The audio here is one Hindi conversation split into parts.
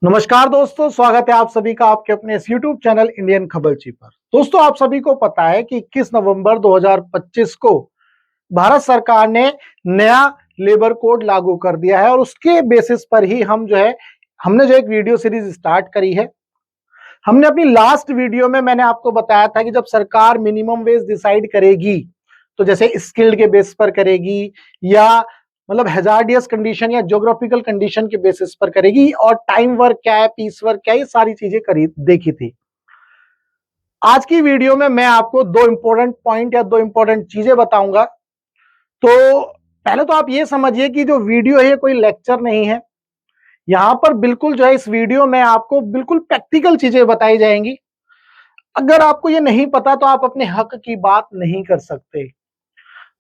नमस्कार दोस्तों, स्वागत है आप सभी का आपके अपने इस YouTube चैनल इंडियन खबरची पर। दोस्तों, आप सभी को पता है कि 21 नवंबर 2025 को भारत सरकार ने नया लेबर कोड लागू कर दिया है और उसके बेसिस पर ही हमने जो एक वीडियो सीरीज स्टार्ट करी है। हमने अपनी लास्ट वीडियो में मैंने आपको बताया था कि जब सरकार मिनिमम वेज डिसाइड करेगी तो जैसे स्किल्ड के बेस पर करेगी या मतलब हैजार्डियस कंडीशन या ज्योग्राफिकल कंडीशन के बेसिस पर करेगी और टाइम वर्क क्या है, पीस वर्क क्या है, ये सारी चीजें करी देखी थी। आज की वीडियो में मैं आपको दो इंपॉर्टेंट पॉइंट या दो इंपॉर्टेंट चीजें बताऊंगा। तो पहले तो आप ये समझिए कि जो वीडियो है कोई लेक्चर नहीं है। यहां पर बिल्कुल जो है इस वीडियो में आपको बिल्कुल प्रैक्टिकल चीजें बताई जाएंगी। अगर आपको ये नहीं पता तो आप अपने हक की बात नहीं कर सकते।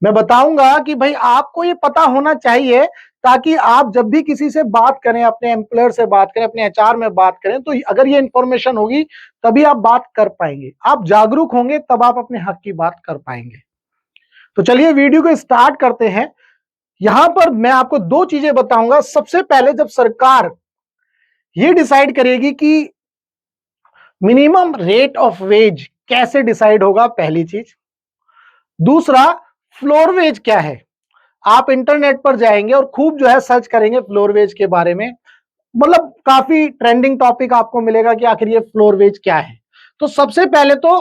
मैं बताऊंगा कि भाई आपको ये पता होना चाहिए ताकि आप जब भी किसी से बात करें, अपने एम्प्लॉयर से बात करें, अपने एचआर में बात करें, तो अगर ये इंफॉर्मेशन होगी तभी आप बात कर पाएंगे। आप जागरूक होंगे तब आप अपने हक की बात कर पाएंगे। तो चलिए वीडियो को स्टार्ट करते हैं। यहां पर मैं आपको दो चीजें बताऊंगा। सबसे पहले जब सरकार ये डिसाइड करेगी कि मिनिमम रेट ऑफ वेज कैसे डिसाइड होगा, पहली चीज। दूसरा, फ्लोर वेज क्या है। आप इंटरनेट पर जाएंगे और खूब जो है सर्च करेंगे फ्लोर वेज के बारे में। मतलब काफी ट्रेंडिंग टॉपिक आपको मिलेगा कि आखिर ये फ्लोर वेज क्या है। तो सबसे पहले तो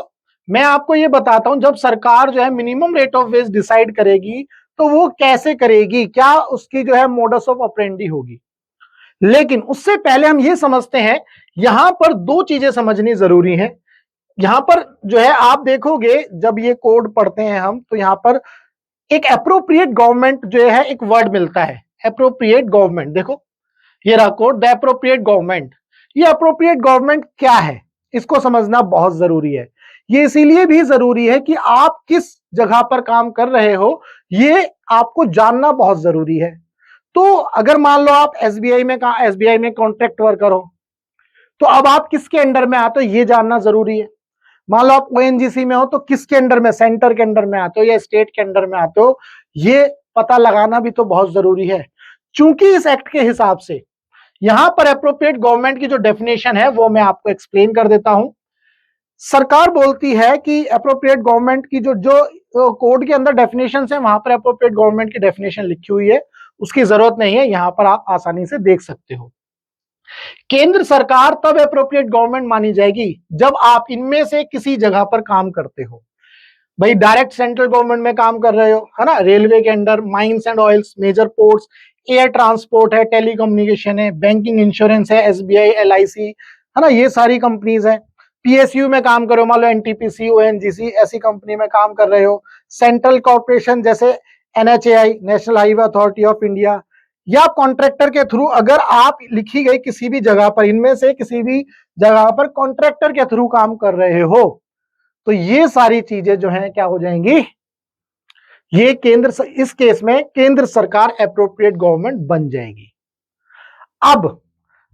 मैं आपको ये बताता हूं, जब सरकार जो है minimum rate of ways decide करेगी तो वो कैसे करेगी, क्या उसकी जो है मोडस ऑफ ऑपरेंडी होगी। लेकिन उससे पहले हम ये समझते हैं, यहां पर दो चीजें समझनी जरूरी है। यहां पर जो है आप देखोगे जब ये कोड पढ़ते हैं हम, तो यहां पर एक एप्रोप्रिएट गवर्नमेंट जो है एक वर्ड मिलता है, एप्रोप्रिएट गवर्नमेंट। देखो ये रहा कोड, द एप्रोप्रिएट गवर्नमेंट। ये एप्रोप्रिएट गवर्नमेंट क्या है, इसको समझना बहुत जरूरी है। ये इसीलिए भी जरूरी है कि आप किस जगह पर काम कर रहे हो, ये आपको जानना बहुत जरूरी है। तो अगर मान लो आप एसबीआई में कॉन्ट्रैक्ट वर्कर हो, तो अब आप किसके अंडर में आते हो ये जानना जरूरी है। मान लो आप ओएनजीसी में हो तो किसके अंडर में, सेंटर के अंडर में आते हो या स्टेट के अंडर में आते हो, ये पता लगाना भी तो बहुत जरूरी है। चूंकि इस एक्ट के हिसाब से यहां पर एप्रोप्रिएट गवर्नमेंट की जो डेफिनेशन है वो मैं आपको एक्सप्लेन कर देता हूं। सरकार बोलती है कि एप्रोप्रिएट गवर्नमेंट की जो जो कोड के अंदर डेफिनेशन है वहां पर एप्रोप्रिएट गवर्नमेंट की डेफिनेशन लिखी हुई है, उसकी जरूरत नहीं है, यहां पर आप आसानी से देख सकते हो। केंद्र सरकार तब एप्रोप्रिएट गवर्नमेंट मानी जाएगी जब आप इनमें से किसी जगह पर काम करते हो। भाई डायरेक्ट सेंट्रल गवर्नमेंट में काम कर रहे हो, है ना, रेलवे के under, mines and oils, major ports, air transport है, टेलीकम्युनिकेशन है, बैंकिंग, इंश्योरेंस है, एसबीआई, एलआईसी, है ना, ये सारी कंपनीज है। पीएसयू में काम कर रहे हो, मान लो एनटीपीसी, ओएनजीसी, ऐसी कंपनी में काम कर रहे हो। सेंट्रल कॉर्पोरेशन जैसे NHAI, national highway authority of India, या कॉन्ट्रैक्टर के थ्रू अगर आप लिखी गई किसी भी जगह पर, इनमें से किसी भी जगह पर कॉन्ट्रैक्टर के थ्रू काम कर रहे हो, तो ये सारी चीजें जो हैं क्या हो जाएंगी, ये इस केस में केंद्र सरकार एप्रोप्रिएट गवर्नमेंट बन जाएगी। अब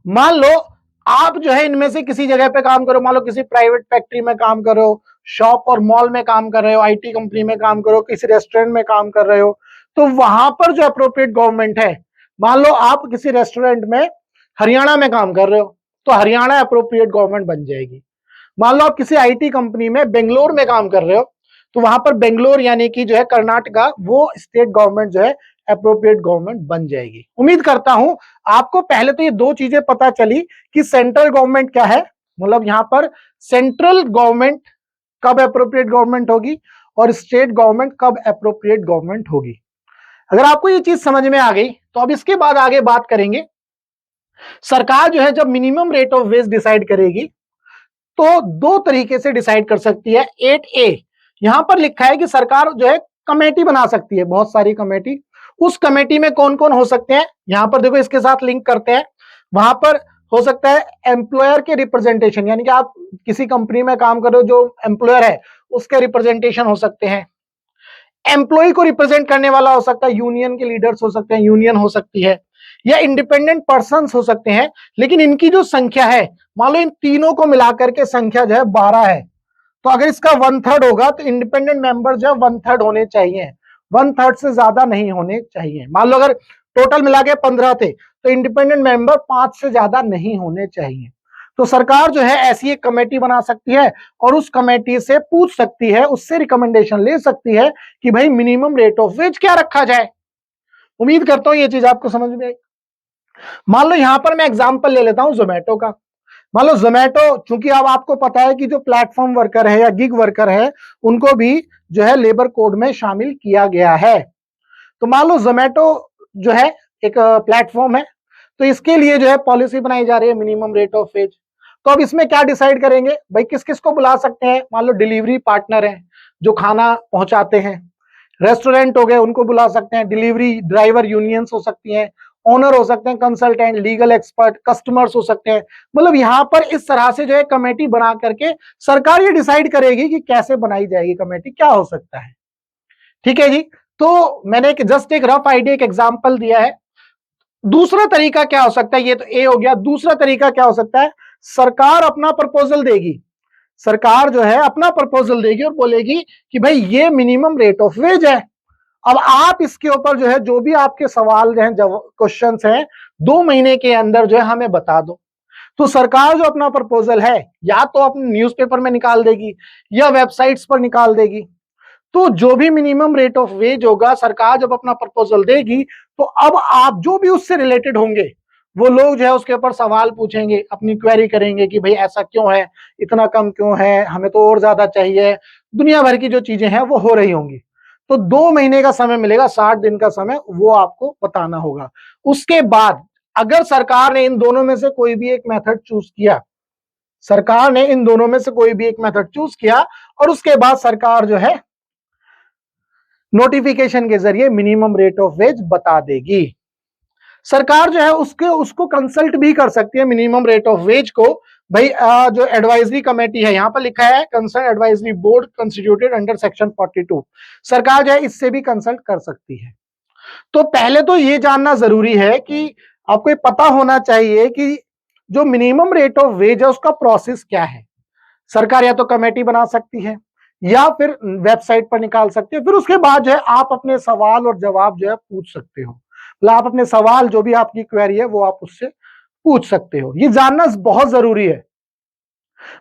मान लो आप जो है इनमें से किसी जगह पे काम करो, मान लो किसी प्राइवेट फैक्ट्री में काम कर रहे हो, शॉप और मॉल में काम कर रहे हो, आईटी कंपनी में काम करो, किसी रेस्टोरेंट में काम कर रहे हो, तो वहां पर जो एप्रोप्रिएट गवर्नमेंट है, मान लो आप किसी रेस्टोरेंट में हरियाणा में काम कर रहे हो तो हरियाणा एप्रोप्रिएट गवर्नमेंट बन जाएगी। मान लो आप किसी आईटी कंपनी में बेंगलोर में काम कर रहे हो तो वहां पर बेंगलोर यानी कि जो है कर्नाटका, वो स्टेट गवर्नमेंट जो है एप्रोप्रिएट गवर्नमेंट बन जाएगी। उम्मीद करता हूं आपको पहले तो ये दो चीजें पता चली कि सेंट्रल गवर्नमेंट क्या है, मतलब यहां पर सेंट्रल गवर्नमेंट कब एप्रोप्रिएट गवर्नमेंट होगी और स्टेट गवर्नमेंट कब एप्रोप्रिएट गवर्नमेंट होगी। अगर आपको ये चीज समझ में आ गई तो अब इसके बाद आगे बात करेंगे। सरकार जो है जब minimum rate of ways decide करेगी तो दो तरीके से डिसाइड कर सकती है। 8A यहां पर लिखा है कि सरकार जो है कमेटी बना सकती है, बहुत सारी कमेटी। उस कमेटी में कौन कौन हो सकते हैं, यहां पर देखो, इसके साथ लिंक करते हैं। वहां पर हो सकता है एम्प्लॉयर के रिप्रेजेंटेशन, यानी कि आप किसी कंपनी में काम कर रहे हो, जो एम्प्लॉयर है उसके रिप्रेजेंटेशन हो सकते हैं। एम्प्लॉय को रिप्रेजेंट करने वाला हो सकता है, यूनियन के लीडर्स हो सकते हैं, यूनियन हो सकती है, या इंडिपेंडेंट पर्संस हो सकते हैं। लेकिन इनकी जो संख्या है, मान लो इन तीनों को मिलाकर के संख्या जो है 12 है, तो अगर इसका 1/3 होगा तो इंडिपेंडेंट मेंबर जो है 1/3 होने चाहिए, 1/3 से ज्यादा नहीं होने चाहिए। मान लो अगर टोटल मिला के 15 थे तो इंडिपेंडेंट मेंबर 5 से ज्यादा नहीं होने चाहिए। तो सरकार जो है ऐसी एक कमेटी बना सकती है और उस कमेटी से पूछ सकती है, उससे रिकमेंडेशन ले सकती है कि भाई मिनिमम रेट ऑफ वेज क्या रखा जाए। उम्मीद करता हूं ये चीज आपको समझ में आई। मान लो यहां पर मैं एग्जांपल ले लेता हूं जोमेटो का। मान लो जोमेटो, चूंकि अब आपको पता है कि जो प्लेटफॉर्म वर्कर है या गिग वर्कर है उनको भी जो है लेबर कोड में शामिल किया गया है। तो मान लो जोमेटो जो है एक प्लेटफॉर्म है, तो इसके लिए जो है पॉलिसी बनाई जा रही है मिनिमम रेट ऑफ वेज। तो अब इसमें क्या डिसाइड करेंगे भाई, किस किस को बुला सकते हैं। मान लो डिलीवरी पार्टनर हैं जो खाना पहुंचाते हैं, रेस्टोरेंट हो गए उनको बुला सकते हैं, डिलीवरी ड्राइवर यूनियंस हो सकती हैं, ओनर हो सकते हैं, कंसल्टेंट, लीगल एक्सपर्ट, कस्टमर्स हो सकते हैं। मतलब यहां पर इस तरह से जो है कमेटी बना करके सरकार ये डिसाइड करेगी कि कैसे बनाई जाएगी कमेटी, क्या हो सकता है। ठीक है जी। तो मैंने जस्ट एक रफ आइडिया, एक एग्जांपल दिया है। दूसरा तरीका क्या हो सकता है, ये तो ए हो गया। दूसरा तरीका क्या हो सकता है, सरकार अपना प्रपोजल देगी। सरकार जो है अपना प्रपोजल देगी और बोलेगी कि भाई ये मिनिमम रेट ऑफ वेज है। अब आप इसके ऊपर जो है जो भी आपके सवाल हैं, क्वेश्चंस हैं, 2 महीने के अंदर जो है हमें बता दो। तो सरकार जो अपना प्रपोजल है या तो अपने न्यूज़पेपर में निकाल देगी या वेबसाइट्स पर निकाल देगी। तो जो भी मिनिमम रेट ऑफ वेज होगा, सरकार जब अपना प्रपोजल देगी तो अब आप जो भी उससे रिलेटेड होंगे वो लोग जो है उसके ऊपर सवाल पूछेंगे, अपनी क्वेरी करेंगे कि भाई ऐसा क्यों है, इतना कम क्यों है, हमें तो और ज्यादा चाहिए। दुनिया भर की जो चीजें हैं वो हो रही होंगी। तो 2 महीने का समय मिलेगा, 60 दिन का समय, वो आपको बताना होगा। उसके बाद अगर सरकार ने इन दोनों में से कोई भी एक मेथड चूज किया, सरकार ने इन दोनों में से कोई भी एक मेथड चूज किया और उसके बाद सरकार जो है नोटिफिकेशन के जरिए मिनिमम रेट ऑफ वेज बता देगी। सरकार जो है उसको कंसल्ट भी कर सकती है मिनिमम रेट ऑफ वेज को। भाई जो एडवाइजरी कमेटी है, यहां पर लिखा है concern advisory board constituted under section 42, सरकार जो है इससे भी कंसल्ट कर सकती है। तो पहले तो ये जानना जरूरी है कि आपको ये पता होना चाहिए कि जो मिनिमम रेट ऑफ वेज है उसका प्रोसेस क्या है। सरकार या तो कमेटी बना सकती है या फिर वेबसाइट पर निकाल सकती है। फिर उसके बाद जो है आप अपने सवाल और जवाब जो है पूछ सकते हो। मतलब आप अपने सवाल, जो भी आपकी क्वेरी है वो आप उससे पूछ सकते हो। ये जानना बहुत जरूरी है।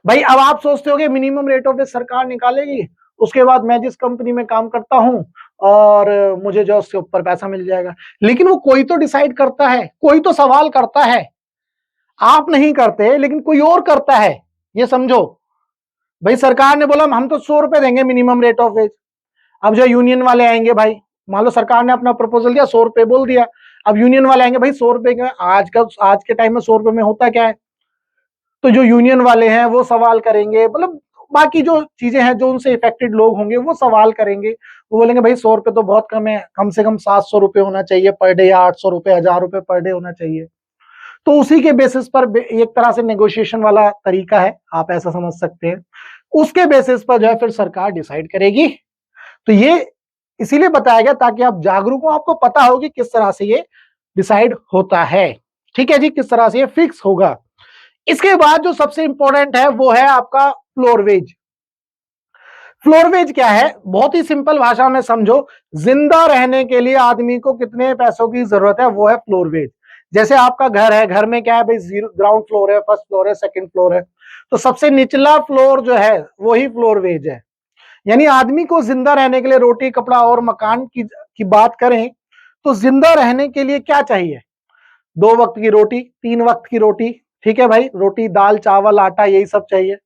भाई अब आप सोचते हो कि मिनिमम रेट ऑफ वेज सरकार निकालेगी, उसके बाद मैं जिस कंपनी में काम करता हूं और मुझे जो उसके ऊपर पैसा मिल जाएगा। लेकिन वो कोई तो डिसाइड करता है, कोई तो सवाल करता है। आप नहीं करते लेकिन कोई और करता है, ये समझो। भाई सरकार ने बोला हम तो 100 रुपए देंगे मिनिमम रेट ऑफ वेज। अब जो यूनियन वाले आएंगे, भाई मान लो सरकार ने अपना प्रपोजल दिया, 100 रुपए बोल दिया। अब यूनियन वाले आएंगे, भाई 100 रुपए के आज के टाइम में 100 रुपए में होता क्या है। तो जो यूनियन वाले हैं वो सवाल करेंगे, मतलब बाकी जो चीजें हैं, जो उनसे इफेक्टेड लोग होंगे वो सवाल करेंगे। वो बोलेंगे भाई 100 रुपए तो बहुत कम है, कम से कम 700 रुपए होना चाहिए पर डे, या 800 रुपए, 1000 रुपए पर डे होना चाहिए। तो उसी के बेसिस पर एक तरह से नेगोशिएशन वाला तरीका है, आप ऐसा समझ सकते हैं। उसके बेसिस पर जो है फिर सरकार डिसाइड करेगी। तो ये इसीलिए बताया गया ताकि आप जागरूक हो, आपको पता हो कि किस तरह से ये डिसाइड होता है। ठीक है जी, किस तरह से ये फिक्स होगा। इसके बाद जो सबसे इंपॉर्टेंट है वो है आपका फ्लोर वेज। फ्लोर वेज क्या है, बहुत ही सिंपल भाषा में समझो। जिंदा रहने के लिए आदमी को कितने पैसों की जरूरत है, वो है फ्लोर वेज। जैसे आपका घर है, घर में क्या है भाई, ग्राउंड फ्लोर है, फर्स्ट फ्लोर है, सेकंड फ्लोर है। तो सबसे निचला फ्लोर जो है वही फ्लोर वेज है। यानी आदमी को जिंदा रहने के लिए रोटी, कपड़ा और मकान की बात करें तो जिंदा रहने के लिए क्या चाहिए, 2 वक्त की रोटी, 3 वक्त की रोटी। ठीक है भाई, रोटी, दाल, चावल, आटा, यही सब चाहिए।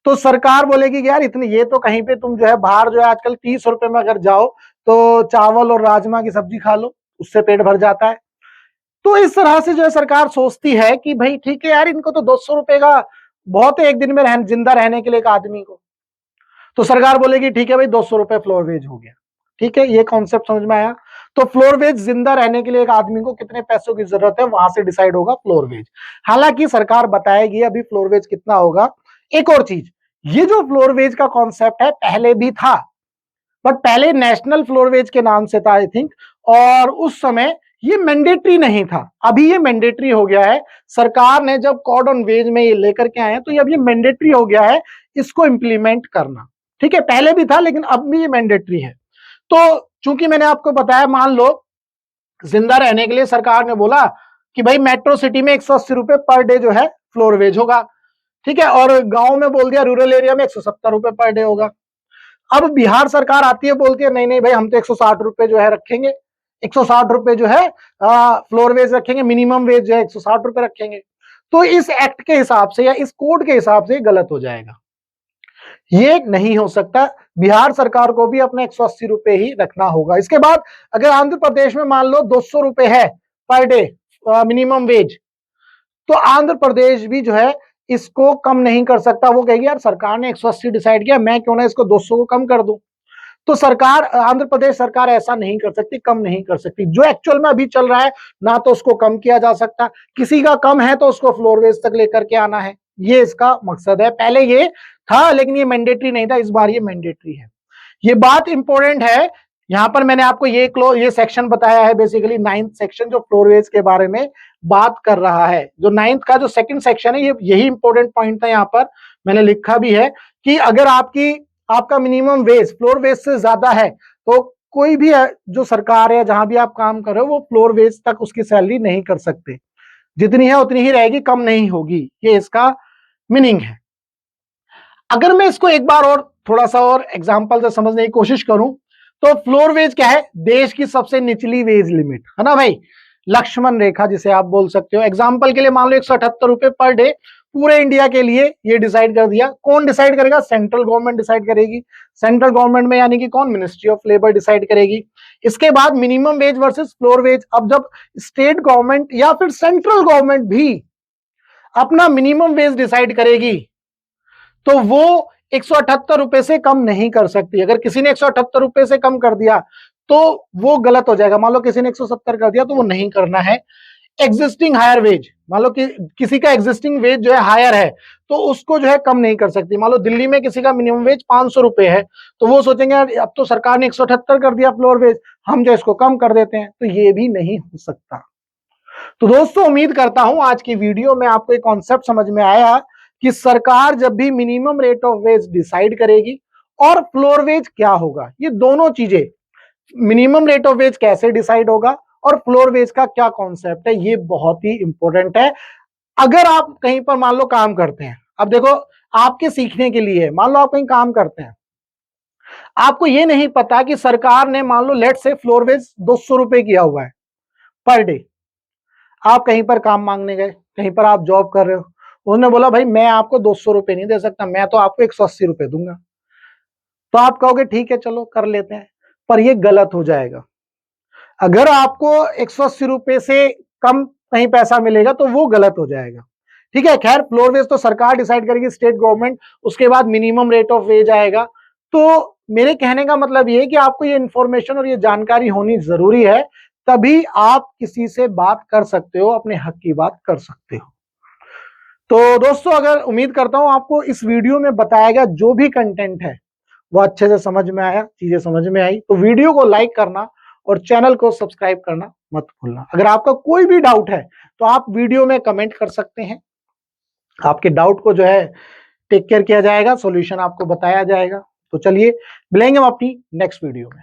तो सरकार बोलेगी कि यार इतने, ये तो कहीं पे तुम जो है बाहर जो है आजकल 30 रुपए में अगर जाओ तो चावल और राजमा की सब्जी खा लो, उससे पेट भर जाता है। तो इस तरह से जो है सरकार सोचती है कि भाई ठीक है यार, इनको तो 200 रुपए का बहुत है एक दिन में जिंदा रहने के लिए एक आदमी को। तो सरकार बोलेगी ठीक है भाई 200 रुपए फ्लोर वेज हो गया। ठीक है, ये कॉन्सेप्ट समझ में आया। तो फ्लोर वेज, जिंदा रहने के लिए एक आदमी को कितने पैसों की जरूरत है, वहां से डिसाइड होगा फ्लोर वेज। हालांकि सरकार बताएगी अभी फ्लोर वेज कितना होगा। एक और चीज, ये जो फ्लोर वेज का कॉन्सेप्ट है पहले भी था, बट पहले नेशनल फ्लोर वेज के नाम से था आई थिंक, और उस समय ये मैंडेटरी नहीं था। अभी ये मैंडेटरी हो गया है। सरकार ने जब कोड ऑन वेज में ये लेकर के आए हैं तो ये अब ये मैंडेटरी हो गया है इसको इंप्लीमेंट करना। ठीक है, पहले भी था लेकिन अब भी ये मैंडेटरी है। तो चूंकि मैंने आपको बताया, मान लो जिंदा रहने के लिए सरकार ने बोला कि भाई मेट्रो सिटी में 180 रुपए पर डे जो है फ्लोर वेज होगा, ठीक है, और गांव में बोल दिया रूरल एरिया में 170 रुपए पर डे होगा। अब बिहार सरकार आती है, बोलती है नहीं नहीं भाई हम तो 160 रुपए जो है रखेंगे, 160 रुपए जो है फ्लोर वेज रखेंगे, मिनिमम वेज जो है 160 रुपए रखेंगे। तो इस एक्ट के हिसाब से या इस कोड के हिसाब से गलत हो जाएगा, ये नहीं हो सकता। बिहार सरकार को भी अपना 180 रुपए ही रखना होगा। इसके बाद अगर आंध्र प्रदेश में मान लो 200 रुपए है पर डे मिनिमम वेज, तो आंध्र प्रदेश भी जो है इसको कम नहीं कर सकता। वो कहेगी यार सरकार ने 180 डिसाइड किया, मैं क्यों ना इसको 200 को कम कर दूं। तो सरकार, आंध्र प्रदेश सरकार ऐसा नहीं कर सकती, कम नहीं कर सकती। जो एक्चुअल में अभी चल रहा है ना तो उसको कम किया जा सकता, किसी का कम है तो उसको फ्लोर वेज तक लेकर के आना है, ये इसका मकसद है। पहले ये था लेकिन ये मैंडेटरी नहीं था, इस बार ये मैंडेटरी है। ये बात इंपॉर्टेंट है। यहां पर मैंने आपको ये सेक्शन बताया है, बेसिकली 9th सेक्शन जो फ्लोर वेज के बारे में बात कर रहा है। जो 9th का जो सेकंड सेक्शन है, ये यही इंपॉर्टेंट पॉइंट था। यहां पर मैंने लिखा भी है कि अगर आपका मिनिमम वेज फ्लोर वेज से ज्यादा है तो कोई भी जो सरकार है जहां भी आप काम कर रहे हो वो फ्लोर वेज तक उसकी सैलरी नहीं कर सकते, जितनी है उतनी ही रहेगी, कम नहीं होगी, ये इसका मीनिंग है। अगर मैं इसको एक बार और थोड़ा सा और एग्जांपल से समझने की कोशिश करूं तो फ्लोर वेज क्या है, देश की सबसे निचली वेज लिमिट है ना भाई, लक्ष्मण रेखा जिसे आप बोल सकते हो। एग्जांपल के लिए मान लो 178 रुपए पर डे पूरे इंडिया के लिए ये डिसाइड कर दिया। कौन डिसाइड करेगा, सेंट्रल गवर्नमेंट डिसाइड करेगी। सेंट्रल गवर्नमेंट में यानी कि कौन, मिनिस्ट्री ऑफ लेबर डिसाइड करेगी। इसके बाद minimum wage versus floor wage, अब जब स्टेट गवर्नमेंट या फिर सेंट्रल गवर्नमेंट भी अपना मिनिमम वेज डिसाइड करेगी तो वो 178 रुपए से कम नहीं कर सकती। अगर किसी ने 178 रुपए से कम कर दिया तो वो गलत हो जाएगा। मान लो किसी ने 170 कर दिया तो वो नहीं करना है। एग्जिस्टिंग हायर वेज, मान लो कि किसी का एग्जिस्टिंग वेज जो है हायर है तो उसको जो है कम नहीं कर सकती। मान लो दिल्ली में किसी का मिनिमम वेज 500 रुपए है तो वो सोचेंगे यार अब तो सरकार ने 178 कर दिया फ्लोर वेज, हम जो इसको कम कर देते हैं, तो ये भी नहीं हो सकता। तो दोस्तों उम्मीद करता हूं आज की वीडियो में आपको एक कॉन्सेप्ट समझ में आया कि सरकार जब भी minimum rate of ways decide करेगी और फ्लोर वेज क्या होगा, ये दोनों चीजें, मिनिमम रेट ऑफ वेज कैसे डिसाइड होगा और फ्लोर वेज का क्या कॉन्सेप्ट है, ये बहुत ही इंपॉर्टेंट है। अगर आप कहीं पर मान लो काम करते हैं, अब देखो आपके सीखने के लिए, मान लो आप कहीं काम करते हैं, आपको ये नहीं पता कि सरकार ने मान लो लेट से फ्लोर वेज 200 रुपए किया हुआ है पर डे। आप कहीं पर काम मांगने गए, कहीं पर आप जॉब कर रहे हो, उन्होंने बोला भाई मैं आपको 200 रुपए नहीं दे सकता, मैं तो आपको 180 रुपए दूंगा। तो आप कहोगे ठीक है चलो कर लेते हैं, पर ये गलत हो जाएगा। अगर आपको 180 रुपए से कम कहीं पैसा मिलेगा तो वो गलत हो जाएगा, ठीक है। खैर फ्लोर वेज तो सरकार डिसाइड करेगी, स्टेट गवर्नमेंट, उसके बाद मिनिमम रेट ऑफ वेज आएगा। तो मेरे कहने का मतलब ये है कि आपको ये इंफॉर्मेशन और ये जानकारी होनी जरूरी है, तभी आप किसी से बात कर सकते हो, अपने हक की बात कर सकते हो। तो दोस्तों अगर उम्मीद करता हूं आपको इस वीडियो में बताया गया जो भी कंटेंट है वो अच्छे से समझ में आया, चीजें समझ में आई, तो वीडियो को लाइक करना और चैनल को सब्सक्राइब करना मत भूलना। अगर आपका कोई भी डाउट है तो आप वीडियो में कमेंट कर सकते हैं, आपके डाउट को जो है टेक केयर किया जाएगा, सॉल्यूशन आपको बताया जाएगा। तो चलिए मिलेंगे हम अपनी नेक्स्ट वीडियो में।